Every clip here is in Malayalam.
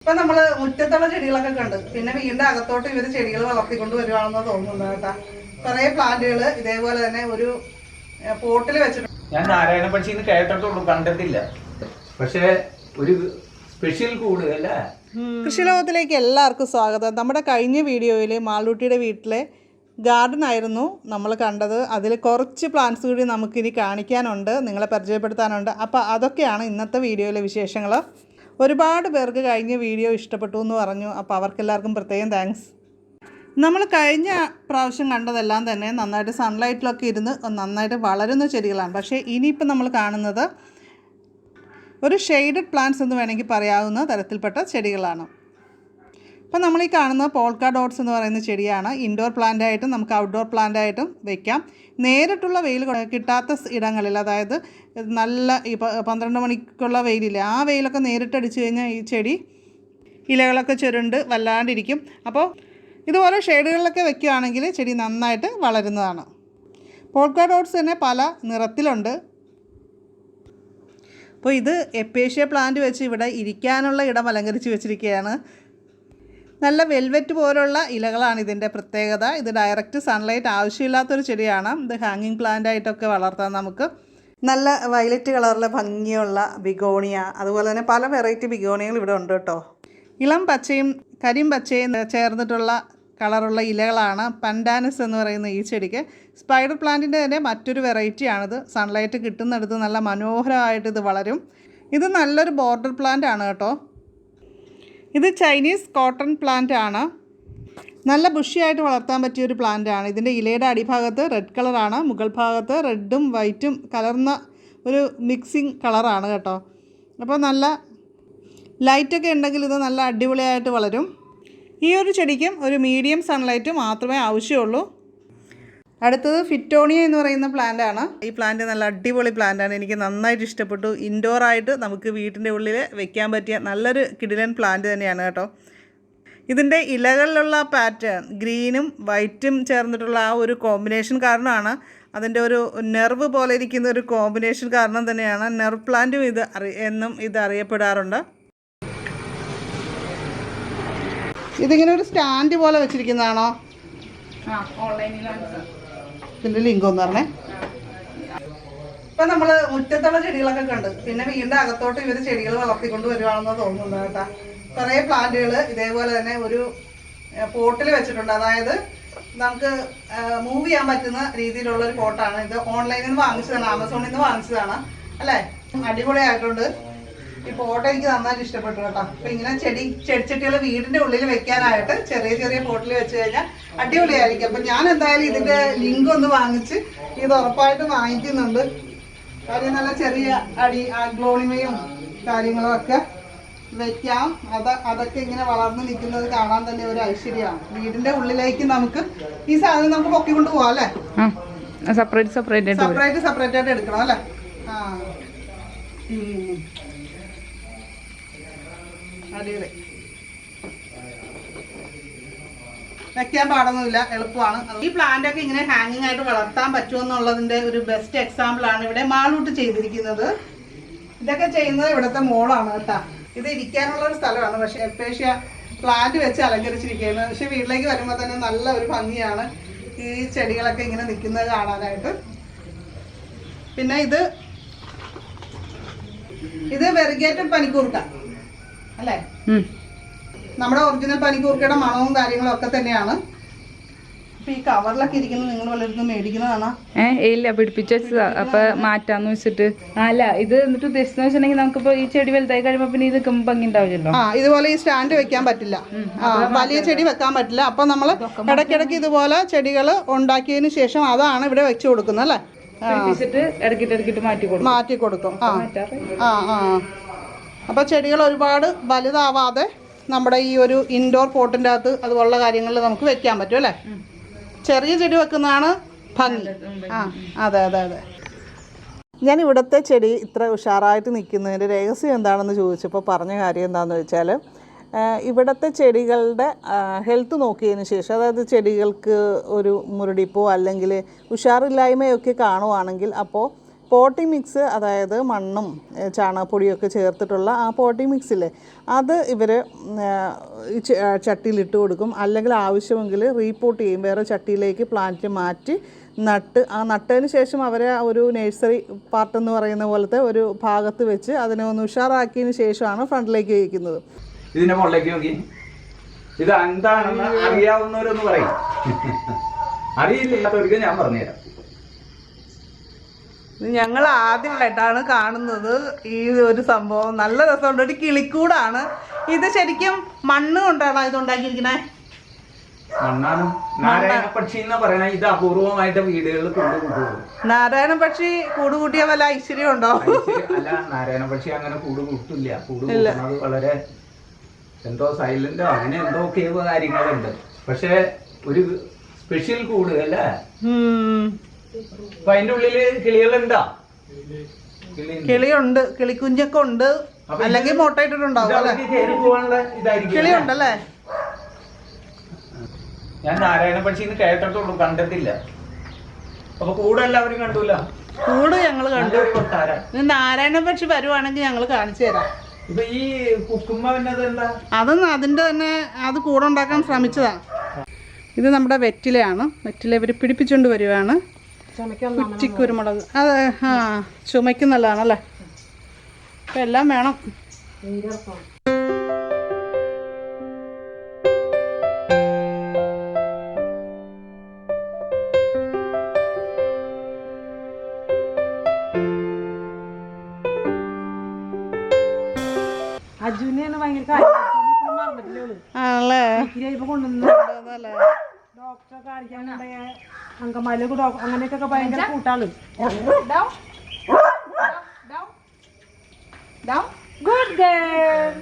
ഇപ്പൊ നമ്മള് മുറ്റത്തുള്ള ചെടികളൊക്കെ കണ്ട് പിന്നെ വീടിന്റെ അകത്തോട്ട് ഇവര് ചെടികൾ വളർത്തിക്കൊണ്ട് വരുവാണെന്ന് തോന്നുന്നു കേട്ടാ. കുറെ പ്ലാന്റുകൾ ഇതേപോലെ തന്നെ ഒരു പോട്ടിൽ വെച്ചിട്ടുണ്ട്. ഞാൻ നാരായണ പക്ഷിന്ന് കേട്ടിട്ടുള്ളൂ, കണ്ടിട്ടില്ല. പക്ഷേ ഒരു സ്പെഷ്യൽ കൂട് അല്ലേ. കൃഷിലോകത്തിലേക്ക് എല്ലാവർക്കും സ്വാഗതം. നമ്മുടെ കഴിഞ്ഞ വീഡിയോയിൽ മാളൂട്ടിയുടെ വീട്ടിലെ ഗാർഡൻ ആയിരുന്നു നമ്മൾ കണ്ടത്. അതിൽ കുറച്ച് പ്ലാന്റ്സ് കൂടി നമുക്കിനി കാണിക്കാനുണ്ട്, നിങ്ങളെ പരിചയപ്പെടുത്താനുണ്ട്. അപ്പോൾ അതൊക്കെയാണ് ഇന്നത്തെ വീഡിയോയിലെ വിശേഷങ്ങൾ. ഒരുപാട് പേർക്ക് കഴിഞ്ഞ വീഡിയോ ഇഷ്ടപ്പെട്ടു എന്ന് പറഞ്ഞു. അപ്പോൾ അവർക്കെല്ലാവർക്കും പ്രത്യേകം താങ്ക്സ്. നമ്മൾ കഴിഞ്ഞ പ്രാവശ്യം കണ്ടതെല്ലാം തന്നെ നന്നായിട്ട് സൺലൈറ്റിലൊക്കെ ഇരുന്ന് നന്നായിട്ട് വളരുന്ന ചെടികളാണ്. പക്ഷേ ഇനിയിപ്പോൾ നമ്മൾ കാണുന്നത് ഒരു ഷെയ്ഡഡ് പ്ലാന്റ്സ് എന്ന് വേണമെങ്കിൽ പറയാവുന്ന തരത്തിൽപ്പെട്ട ചെടികളാണ്. അപ്പോൾ നമ്മൾ ഈ കാണുന്ന പോൾക്ക ഡോട്ട്സ് എന്ന് പറയുന്ന ചെടിയാണ്. ഇൻഡോർ പ്ലാന്റായിട്ടും നമുക്ക് ഔട്ട്ഡോർ പ്ലാന്റായിട്ടും വയ്ക്കാം. നേരിട്ടുള്ള വെയിൽ കിട്ടാത്ത ഇടങ്ങളിൽ, അതായത് നല്ല ഈ 12 മണിക്കുള്ള വെയിലില്ല, ആ വെയിലൊക്കെ നേരിട്ടടിച്ച് കഴിഞ്ഞാൽ ഈ ചെടി ഇലകളൊക്കെ ചുരുണ്ട് വല്ലാണ്ടിരിക്കും. അപ്പോൾ ഇതുപോലെ ഷെയ്ഡുകളിലൊക്കെ വെക്കുകയാണെങ്കിൽ ചെടി നന്നായിട്ട് വളരുന്നതാണ്. പോൾക്ക ഡോട്ട്സ് തന്നെ പല നിറത്തിലുണ്ട്. അപ്പോൾ ഇത് എപ്പേഷ്യ പ്ലാന്റ് വെച്ച് ഇവിടെ ഇരിക്കാനുള്ള ഇടം അലങ്കരിച്ച് വെച്ചിരിക്കുകയാണ്. നല്ല വെൽവെറ്റ് പോലുള്ള ഇലകളാണ് ഇതിൻ്റെ പ്രത്യേകത. ഇത് ഡയറക്റ്റ് സൺലൈറ്റ് ആവശ്യമില്ലാത്തൊരു ചെടിയാണ്. ഇത് ഹാങ്ങിങ് പ്ലാന്റ് ആയിട്ടൊക്കെ വളർത്താം നമുക്ക്. നല്ല വയലറ്റ് കളറിലെ ഭംഗിയുള്ള ബിഗോണിയ, അതുപോലെ തന്നെ പല വെറൈറ്റി ബിഗോണിയകൾ ഇവിടെ ഉണ്ട് കേട്ടോ. ഇളം പച്ചയും കരിമ്പച്ചയും ചേർന്നിട്ടുള്ള കളറുള്ള ഇലകളാണ് പൻഡാനസ് എന്ന് പറയുന്ന ഈ ചെടിക്ക്. സ്പൈഡർ പ്ലാന്റിൻ്റെ തന്നെ മറ്റൊരു വെറൈറ്റിയാണിത്. സൺലൈറ്റ് കിട്ടുന്നിടത്ത് നല്ല മനോഹരമായിട്ട് ഇത് വളരും. ഇത് നല്ലൊരു ബോർഡർ പ്ലാന്റ് ആണ് കേട്ടോ. ഇത് ചൈനീസ് കോട്ടൺ പ്ലാന്റ് ആണ്. നല്ല ബുഷിയായിട്ട് വളർത്താൻ പറ്റിയൊരു പ്ലാന്റ് ആണ്. ഇതിൻ്റെ ഇലയുടെ അടിഭാഗത്ത് റെഡ് കളറാണ്, മുകൾ ഭാഗത്ത് റെഡും വൈറ്റും കലർന്ന ഒരു മിക്സിങ് കളറാണ് കേട്ടോ. അപ്പോൾ നല്ല ലൈറ്റൊക്കെ ഉണ്ടെങ്കിൽ ഇത് നല്ല അടിപൊളിയായിട്ട് വളരും. ഈ ഒരു ചെടിക്കും ഒരു മീഡിയം സൺലൈറ്റ് മാത്രമേ ആവശ്യമുള്ളൂ. അടുത്തത് ഫിറ്റോണിയ എന്ന് പറയുന്ന പ്ലാന്റ് ആണ്. ഈ പ്ലാന്റ് നല്ല അടിപൊളി പ്ലാന്റ് ആണ്, എനിക്ക് നന്നായിട്ട് ഇഷ്ടപ്പെട്ടു. ഇൻഡോറായിട്ട് നമുക്ക് വീട്ടിൻ്റെ ഉള്ളിൽ വെക്കാൻ പറ്റിയ നല്ലൊരു കിടിലൻ പ്ലാന്റ് തന്നെയാണ് കേട്ടോ. ഇതിൻ്റെ ഇലകളിലുള്ള പാറ്റേൺ ഗ്രീനും വൈറ്റും ചേർന്നിട്ടുള്ള ആ ഒരു കോമ്പിനേഷൻ കാരണമാണ്, അതിൻ്റെ ഒരു നെർവ് പോലെ ഇരിക്കുന്ന ഒരു കോമ്പിനേഷൻ കാരണം തന്നെയാണ് നെർവ് പ്ലാന്റും എന്നും ഇത് അറിയപ്പെടാറുണ്ട്. ഇതിങ്ങനെ ഒരു സ്റ്റാൻഡ് പോലെ വെച്ചിരിക്കുന്നതാണോ? ഇതിൻ്റെ ലിങ്ക് ഒന്ന് പറഞ്ഞേ. ഇപ്പം നമ്മൾ മുറ്റത്തുള്ള ചെടികളൊക്കെ കണ്ട് പിന്നെ വീടിൻ്റെ അകത്തോട്ട് ഇവർ ചെടികൾ വളർത്തിക്കൊണ്ട് വരുവാണെന്ന് തോന്നുന്നു കേട്ടോ. കുറേ പ്ലാന്റുകൾ ഇതേപോലെ തന്നെ ഒരു പോട്ടിൽ വെച്ചിട്ടുണ്ട്. അതായത് നമുക്ക് മൂവ് ചെയ്യാൻ പറ്റുന്ന രീതിയിലുള്ള ഒരു പോട്ടാണ് ഇത്. ഓൺലൈനിൽ നിന്ന് വാങ്ങിച്ചതാണ്, ആമസോണിൽ നിന്ന് വാങ്ങിച്ചതാണ് അല്ലേ. അടിപൊളിയായിട്ടുണ്ട്. ഈ പോട്ട് എനിക്ക് നന്നായിട്ട് ഇഷ്ടപ്പെട്ടു കേട്ടോ. അപ്പം ഇങ്ങനെ ചെടിച്ചട്ടികൾ വീടിൻ്റെ ഉള്ളിൽ വെക്കാനായിട്ട് ചെറിയ ചെറിയ പോട്ടിൽ വെച്ച് കഴിഞ്ഞാൽ അടിപൊളിയായിരിക്കും. അപ്പം ഞാൻ എന്തായാലും ഇതിൻ്റെ ലിങ്ക് ഒന്ന് വാങ്ങിച്ച് ഇത് ഉറപ്പായിട്ട് വാങ്ങിക്കുന്നുണ്ട്. കാര്യം നല്ല ചെറിയ ഗ്ലോണിമയും കാര്യങ്ങളും ഒക്കെ വെക്കാം. അതൊക്കെ ഇങ്ങനെ വളർന്ന് നിൽക്കുന്നത് കാണാൻ തന്നെ ഒരു ഐശ്വര്യമാണ്. വീടിൻ്റെ ഉള്ളിലേക്ക് നമുക്ക് ഈ സാധനം നമുക്ക് പൊക്കിക്കൊണ്ട് പോവാം അല്ലേ. സെപ്പറേറ്റ് ആയിട്ട് എടുക്കണം അല്ലേ. അടിപൊളി, വെക്കാൻ പാടൊന്നുമില്ല, എളുപ്പമാണ്. ഈ പ്ലാന്റ് ഒക്കെ ഇങ്ങനെ ഹാങ്ങിങ് ആയിട്ട് വളർത്താൻ പറ്റുമെന്നുള്ളതിന്റെ ഒരു ബെസ്റ്റ് എക്സാമ്പിൾ ആണ് ഇവിടെ മാളൂട്ട് ചെയ്തിരിക്കുന്നത്. ഇതൊക്കെ ചെയ്യുന്നത് ഇവിടുത്തെ മോളാണ് കേട്ടാ. ഇത് ഇരിക്കാനുള്ള ഒരു സ്ഥലമാണ്, പക്ഷെ എപ്പേഷ്യ പ്ലാന്റ് വെച്ച് അലങ്കരിച്ചിരിക്കുകയാണ്. പക്ഷെ വീട്ടിലേക്ക് വരുമ്പോൾ തന്നെ നല്ല ഒരു ഭംഗിയാണ് ഈ ചെടികളൊക്കെ ഇങ്ങനെ നിൽക്കുന്നത് കാണാനായിട്ട്. പിന്നെ ഇത് വെറിഗേറ്റഡ് പനിക്കൂർക്ക അല്ലേ. നമ്മുടെ ഒറിജിനൽ പനിക്കൂർക്കയുടെ മണവും കാര്യങ്ങളും ഒക്കെ തന്നെയാണ്. അപ്പൊ ഈ കവറിലൊക്കെ ഇരിക്കുന്നത് നിങ്ങൾ വല്ലതും മേടിക്കുന്നതാണോ? ഇല്ല, പിടിപ്പിച്ചു വെച്ചതാ. അപ്പൊ മാറ്റാന്ന് വെച്ചിട്ട്. അല്ല, ഇത് എന്നിട്ട് ഉദ്ദേശിച്ചെന്ന് വെച്ചിട്ടുണ്ടെങ്കിൽ നമുക്കിപ്പോ ഈ ചെടി വലുതായി കഴിയുമ്പോ പിന്നെ ഇത് ഭംഗി ഉണ്ടാവില്ലല്ലോ. ഇതുപോലെ ഈ സ്റ്റാൻഡ് വെക്കാൻ പറ്റില്ല, വലിയ ചെടി വെക്കാൻ പറ്റില്ല. അപ്പൊ നമ്മൾ ഇടയ്ക്കിടയ്ക്ക് ഇതുപോലെ ചെടികൾ ഉണ്ടാക്കിയതിന് ശേഷം അതാണ് ഇവിടെ വെച്ചു കൊടുക്കുന്നത് അല്ലേ. ഇടയ്ക്കിട്ട് മാറ്റി കൊടുക്കും. അപ്പോൾ ചെടികൾ ഒരുപാട് വലുതാവാതെ നമ്മുടെ ഈ ഒരു ഇൻഡോർ പോട്ടിൻ്റെ അകത്ത് അതുപോലുള്ള കാര്യങ്ങളിൽ നമുക്ക് വെക്കാൻ പറ്റും അല്ലേ. ചെറിയ ചെടി വെക്കുന്നതാണ് ഭംഗി. അതെ. ഞാൻ ഇവിടുത്തെ ചെടി ഇത്ര ഉഷാറായിട്ട് നിൽക്കുന്നതിൻ്റെ രഹസ്യം എന്താണെന്ന് ചോദിച്ചപ്പോൾ പറഞ്ഞ കാര്യം എന്താണെന്ന് വെച്ചാൽ, ഇവിടുത്തെ ചെടികളുടെ ഹെൽത്ത് നോക്കിയതിന് ശേഷം, അതായത് ചെടികൾക്ക് ഒരു മുരടിപ്പോ അല്ലെങ്കിൽ ഉഷാറില്ലായ്മയൊക്കെ കാണുവാണെങ്കിൽ അപ്പോൾ പോട്ടിംഗ് മിക്സ്, അതായത് മണ്ണും ചാണകപ്പൊടിയൊക്കെ ചേർത്തിട്ടുള്ള ആ പോട്ടിംഗ് മിക്സില്ലേ, അത് ഇവർ ചട്ടിയിലിട്ട് കൊടുക്കും. അല്ലെങ്കിൽ ആവശ്യമെങ്കിൽ റീപോട്ട് ചെയ്യും, വേറെ ചട്ടിയിലേക്ക് പ്ലാന്റ് മാറ്റി നട്ടതിന് ശേഷം അവരെ ഒരു നഴ്സറി പാർട്ടെന്ന് പറയുന്ന പോലത്തെ ഒരു ഭാഗത്ത് വെച്ച് അതിനെ ഒന്ന് ഉഷാറാക്കിയതിന് ശേഷമാണ് ഫ്രണ്ടിലേക്ക് വയ്ക്കുന്നത്. ഇതിന്റെ മുകളിലേക്ക് നോക്കി. ഇത് എന്താണെന്ന് അറിയാവുന്നവരൊന്ന് പറയും. അറിയില്ലാത്തവർക്ക് ഞാൻ പറഞ്ഞുതരാം. ഞങ്ങൾ ആദ്യമായിട്ടാണ് കാണുന്നത് ഈ ഒരു സംഭവം. നല്ല രസമുണ്ട്. ഒരു കിളിക്കൂടാണ് ഇത്. ശരിക്കും മണ്ണ് കൊണ്ടാണോ ഇത് ഉണ്ടാക്കിയിരിക്കണേ? മണ്ണാണ്. നാരായണ പക്ഷി എന്ന് പറയണ ഇത് അപൂർവമായിട്ട് വീടുകളിൽ കൂടുകൂട്ടുള്ളൂ. നാരായണ പക്ഷി കൂട് കൂട്ടിയ വല്ല ഐശ്വര്യം ഉണ്ടോ? അല്ല, നാരായണ പക്ഷി അങ്ങനെ കൂട് കൂട്ടില്ല. കൂട് കൂട്ടുന്നത് വളരെ എന്തോ സൈലന്റോ അങ്ങനെ എന്തൊക്കെയോ കാര്യങ്ങളുണ്ട്. പക്ഷെ ഒരു സ്പെഷ്യൽ കൂട് അല്ലേ? അപ്പൊ അതിന്റെ ഉള്ളില് കിളികളുണ്ടാ? കിളിയുണ്ട്, കിളിക്കുഞ്ഞൊക്കെ ഉണ്ട്. അല്ലെങ്കിൽ മുട്ടയിട്ടിട്ടുണ്ടാവും അല്ലെ? കിളിയുണ്ടല്ലേ? ഞാൻ നാരായണ പക്ഷിന്ന് കേട്ടിട്ടുള്ളൂ, കണ്ടിട്ടില്ല. അപ്പൊ കൂടെ എല്ലാവരും കണ്ടൂല. കൂട് ഞങ്ങൾ കണ്ടു. നാരായണ പക്ഷി വരുവാണെങ്കിൽ ഞങ്ങൾ കാണിച്ചു തരാം. ഇപ്പൊ ഈ കുക്കുമ്പ എന്താ? അതൊന്നും അതിന്റെ തന്നെ അത് കൂടെ ഉണ്ടാക്കാൻ ശ്രമിച്ചതാ. ഇത് നമ്മുടെ വെറ്റിലയാണ്. വെറ്റില ഇവർ പിടിപ്പിച്ചുകൊണ്ട് വരുവാണ്. കുറ്റിക്കുരുമുളക്. അതെ, ആ ചുമയ്ക്ക് നല്ലതാണല്ലേ. അപ്പം എല്ലാം വേണം. ആണല്ലേ? ഡോക്ടറെ കാണിക്കാൻ അങ്കമാലിക്ക് അങ്ങനെയൊക്കെ ഭയങ്കര കൂട്ടാണ്. Good girl.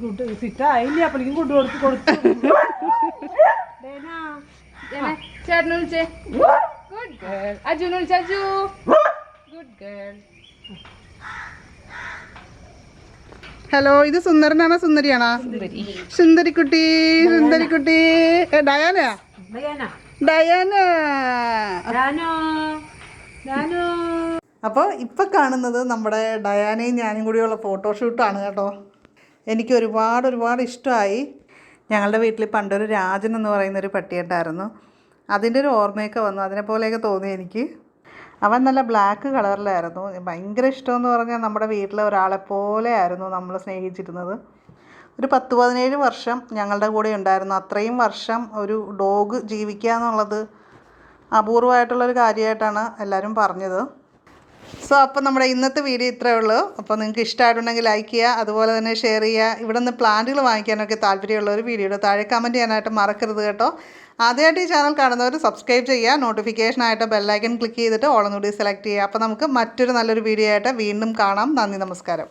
ഗുഡ് സിറ്റായില്ല. അപ്പോഴേക്കും ഗുഡ് കൊടുത്തു. ചേട്ടനെ വിളിച്ചേ. Good girl. അജുനെ വിളിച്ച. Aju good girl. ഹലോ, ഇത് സുന്ദരനാണോ സുന്ദരിയാണോ? സുന്ദരിക്കുട്ടി. സുന്ദരിക്കുട്ടി. ഡയാനയാ? ഡയാന. അപ്പോൾ ഇപ്പം കാണുന്നത് നമ്മുടെ ഡയാനയും ഞാനും കൂടിയുള്ള ഫോട്ടോഷൂട്ടാണ് കേട്ടോ. എനിക്ക് ഒരുപാട് ഇഷ്ടമായി. ഞങ്ങളുടെ വീട്ടിൽ പണ്ടൊരു രാജൻ എന്ന് പറയുന്നൊരു പട്ടിയുണ്ടായിരുന്നു. അതിൻ്റെ ഒരു ഓർമ്മയൊക്കെ വന്നു. അതിനെപ്പോലെയൊക്കെ തോന്നി എനിക്ക്. അവൻ നല്ല ബ്ലാക്ക് കളറിലായിരുന്നു. ഭയങ്കര ഇഷ്ടമെന്ന് പറഞ്ഞാൽ നമ്മുടെ വീട്ടിലെ ഒരാളെപ്പോലെ ആയിരുന്നു നമ്മൾ സ്നേഹിച്ചിരുന്നത്. ഒരു 10-17 വർഷം ഞങ്ങളുടെ കൂടെ ഉണ്ടായിരുന്നു. അത്രയും വർഷം ഒരു ഡോഗ് ജീവിക്കുക എന്നുള്ളത് അപൂർവമായിട്ടുള്ളൊരു കാര്യമായിട്ടാണ് എല്ലാവരും പറഞ്ഞത്. സോ അപ്പോൾ നമ്മുടെ ഇന്നത്തെ വീഡിയോ ഇത്രയേ ഉള്ളൂ. അപ്പോൾ നിങ്ങൾക്ക് ഇഷ്ടമായിട്ടുണ്ടെങ്കിൽ ലൈക്ക് ചെയ്യുക, അതുപോലെ തന്നെ ഷെയർ ചെയ്യുക. ഇവിടെ നിന്ന് പ്ലാന്റുകൾ വാങ്ങിക്കാനൊക്കെ താല്പര്യമുള്ളവർ വീഡിയോയുടെ താഴെ കമൻറ്റ് ചെയ്യാനായിട്ട് മറക്കരുത് കേട്ടോ. ആദ്യമായിട്ട് ഈ ചാനൽ കാണുന്നവർ സബ്സ്ക്രൈബ് ചെയ്യുക, നോട്ടിഫിക്കേഷനായിട്ട് ബെല്ലൈക്കൺ ക്ലിക്ക് ചെയ്തിട്ട് ഓൾ കൂടി സെലക്ട് ചെയ്യുക. അപ്പോൾ നമുക്ക് മറ്റൊരു നല്ലൊരു വീഡിയോ ആയിട്ട് വീണ്ടും കാണാം. നന്ദി, നമസ്കാരം.